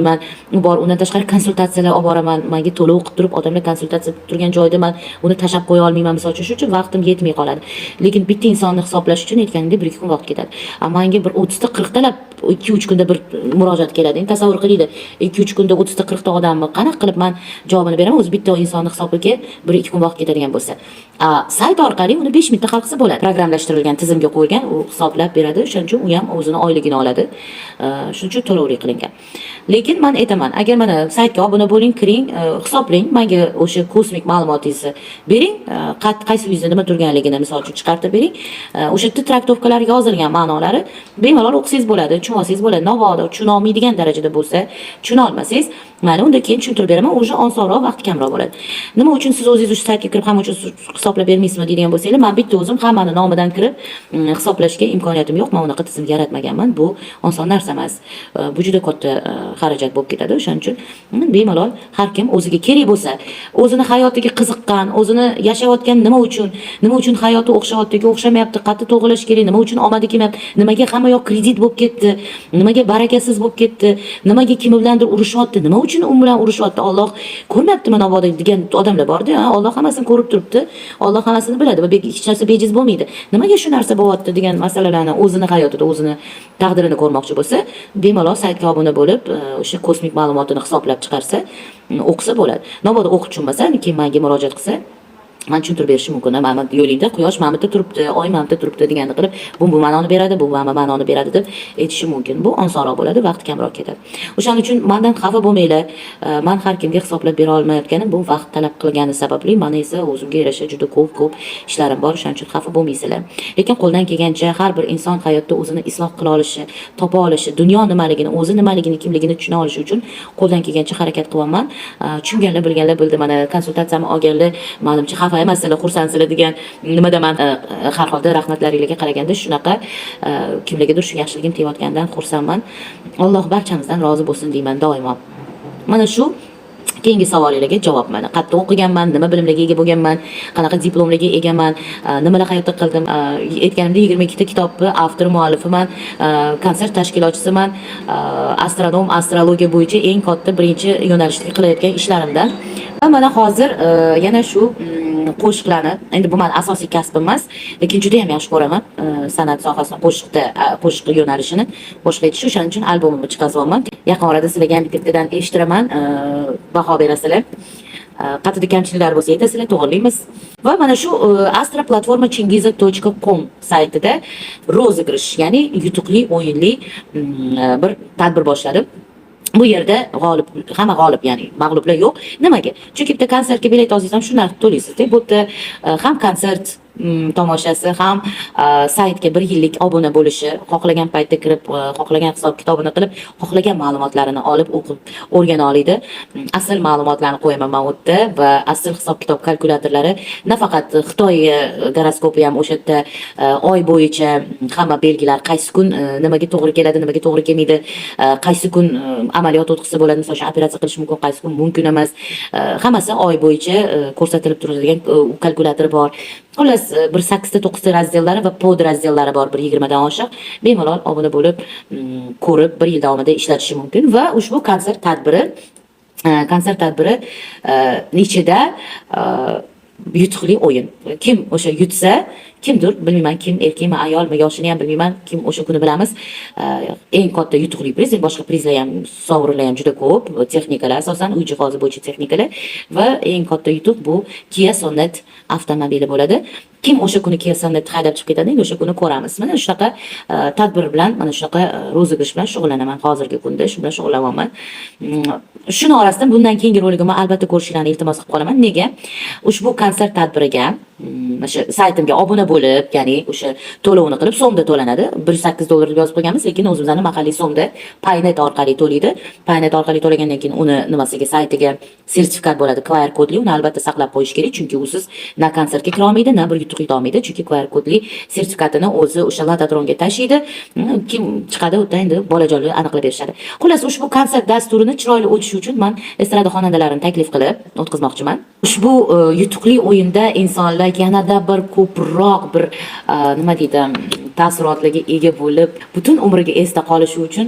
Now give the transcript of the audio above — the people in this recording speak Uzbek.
man bor, undan tashqari konsultatsiyalar olib boraman, menga to'lov qilib turib odamlar konsultatsiya turgan joyda man uni tashlab qo'ya olmayman, misol uchun. Shuning uchun vaqtim yetmay qoladi. Lekin bitta insonni hisoblash uchun aytganimdek 1-2 kun vaqt ketadi. Menga bir 30 ta 40 talab 2-3 kunda bir murojaat keladi. Endi tasavvur qiling, 2-3 kunda 30 ta 40 ta odamni qanaqa qilib men javobini beraman? O'zi bitta insonni hisobiga 1-2 kun vaqt ketadigan bo'lsa. Sayt orqali uni 5 minutda hal qilsa bo'ladi. Programlashtirilgan tizimga qo'ygan, u hisoblab beradi. Shuning uchun u ham o'zini oyligini oladi. Shuning uchun to'lovli qilingan. Lekin men aytaman, agar mana saytga obuna bo'ling, kiring, hisoblang, menga o'sha kosmik ma'lumotingizni bering, qaysi yuzda nima turganligini misol uchun chiqarib bering. O'sha yerda traktovkalarga yozilgan ma'nolari bemalol o'qisangiz bo'ladi, tushunsangiz bo'ladi. Navoda tushunolmaydigan darajada bo'lsa, tushuna olmasangiz, mana unda keyin tushuntirib beraman, o'sha osonroq, vaqt kamroq bo'ladi. Nima uchun siz o'zingiz o'sha saytga kirib hamma uchun hisoblab bermaysizmi deydigan bo'lsangiz, men bitta o'zim hammani nomidan kirib hisoblashga imkoniyatim yo'q. Men unaqa tizim yaratmaganman. Bu oson narsa emas. Bu juda katta xarajat bo'lib ketadi. O'shaning uchun bemalol har kim o'ziga kerak bo'lsa, o'zini hayotiga qiziqqan, o'zini yashayotgan nima uchun hayoti o'xshayotdiki, o'xshamayapti, qayerda to'g'rilash kerak, nima uchun omadi kelmayapti, nimaga hamma yoq kredit bo'lib ketdi, nimaga barakasiz bo'lib ketdi, nimaga kim bilandir urushyapti, nima uchun u bilan urushyapti, Alloh ko'rmayaptimi navoda degan odamlar bor-da, Alloh hammasini ko'rib turibdi, Alloh hammasini biladi va hech narsa bejiz bo'lmaydi. Nimaga shu narsa bo'lyapti degan masalalarni o'zini hayotida, o'zini taqdirini ko'rmoqchi bo'lsa, bemalol saytga obuna bo'lib, o'sha kosmik ma'lumotini hisoblab chiqarsa, o'qisa bo'ladi. Navoda o'qib tushunmasa, keyin menga murojaat qilsa, men tushuntirib berishim mumkin. Mana yo'lingda quyosh mana bitta turibdi, oy mana bitta turibdi deganni qilib, bu ma'noni beradi, bu ma'noni beradi deb aytishim mumkin. Bu osonroq bo'ladi, vaqt kamroq ketadi. O'shaning uchun mendan xafa bo'lmanglar. Men har kimga hisoblab bera olmayotganim bu vaqt talab qilgani sababli, meni esa o'zimga yarasha juda ko'p ishlarim bor. O'shaning uchun xafa bo'lmaysizlar. Lekin qo'ldan kelgancha har bir inson hayotda o'zini isloh qila olishi, topa olishi, dunyo nimaligini, o'zi nimaligini, kimligini tushuna olishi uchun qo'ldan kelgancha harakat qilaman. Tushunganlar, bilganlar bildi. Mana konsultatsiyamni olganlar, ma'lumcha xafa emaslar, xursandsilar degan nimada men har holda rahmatlaringizga qaraganda shunaqa kimligidir shu yaxshiligim tegayotganidan xursandman. Alloh barchamizdan rozi bo'lsin deyman doimo. Mana shu keyingi savollarga javob. Mana qayerda o'qiganman, nima bilimlarga ega bo'lganman, qanaqa diplomlarga egaman, nimalar hayotda qildim. Aytganimdek 22 ta kitobni avtor muallifiman, konsert tashkilotchisiman, astronom, astrologiya bo'yicha eng katta birinchi yo'nalishda qilayotgan ishlarimdan. Va mana hozir yana shu qo'shiqlarni, endi bu men asosiy kasbim emas, lekin juda ham yaxshi ko'raman san'at sohasini, qo'shiq yo'nalishini, qo'shiq aytish. O'shaning uchun albomimni chiqaryapman. Yaqin orada sizlarga ham bittadan eshittiraman, baho berasizlar. Qayerda kamchiliklar bo'lsa aytasizlar, to'g'rilaymiz. Va mana shu astroplatforma.chingiza.com saytida rozigrish, ya'ni yutuqli o'yinli bir tadbir boshladim. Bu yerda hamma g'olib, ya'ni mag'lublar yo'q. Nimaga? Chunki bitta konsertga bilet olsangiz ham shu narxni to'laysiz-da. Bu yerda ham konsert tomoshasi, ham saytga 1 yillik obuna bo'lishi, xohlagan paytda kirib, xohlagan hisob kitobini qilib, xohlagan ma'lumotlarini olib, o'qib, o'rgana oladi. Asl ma'lumotlarni qo'yaman men u yerda va asl hisob kitob kalkulyatorlari, nafaqat Xitoy goroskopi ham o'sha yerda oy bo'yicha hamma belgilar, qaysi kun nimaga to'g'ri keladi, nimaga to'g'ri kelmaydi, qaysi kun amaliyot o'tkazsa bo'ladi, masalan, operatsiya qilish mumkin, qaysi kun mumkin emas. Hammasi oy bo'yicha ko'rsatilib turadigan kalkulyator bor. Xullas, bir 8 ta 9 ta razdellari va pod razdellari bor, bir 20 dan oshiq. Bemalol obuna bo'lib, ko'rib, 1 yil davomida ishlatish mumkin va ushbu konsert tadbiri ichida yutuqli o'yin. Kim o'sha yutsa, kimdir, bilmayman, kim erkakmi, ayolmi, yoshini ham bilmayman, kim o'sha kuni bilamiz. Eng katta yutuqli priz, boshqa prizlar ham, sovrinlar ham juda ko'p, texnikalar, asosan uy jihozi bo'yicha texnikalar va eng katta yutuq bu Kia Sonet avtomobili bo'ladi. Kim o'sha kuni Kia Sonet haydab chiqib ketadi, o'sha kuni ko'ramiz. Mana shunaqa tadbir bilan, mana shunaqa rozigrish bilan shug'ullanaman hozirgi kunda, shu bilan shug'ullanaman. Shuni orasidan bundan keyingi roligimni albatta ko'rishlarini iltimos qilib qolaman. Nega? Ushbu konsert tadbiriga o'sha saytimga obuna bo'lib, ya'ni o'sha to'lovni qilib so'mda to'lanadi. 108 dollar deb yozib qo'yganmiz, lekin o'zimizning mahalliy so'mda Paynet orqali to'laydi. Paynet orqali to'lagandan keyin uni nimasiga, saytiga sertifikat bo'ladi, QR kodli, uni albatta saqlab qo'yish kerak, chunki usiz na konsertga kira olmaydi, na bir yutuq yuta olmaydi, chunki QR kodli sertifikatini o'zi o'sha Latadronga tashiydi. Kim chiqadi, o'tda endi bolajonlar aniqlab berishadi. Xullas, ushbu konsert dasturini chiroyli o'tishi uchun men estrada xonandalarini taklif qilib o'tkazmoqchiman. Ushbu yutuqli o'yinda insonlar yanada bir ko'proq bir nima deydi, taassurotlarga ega bo'lib, butun umriga esda qolishi uchun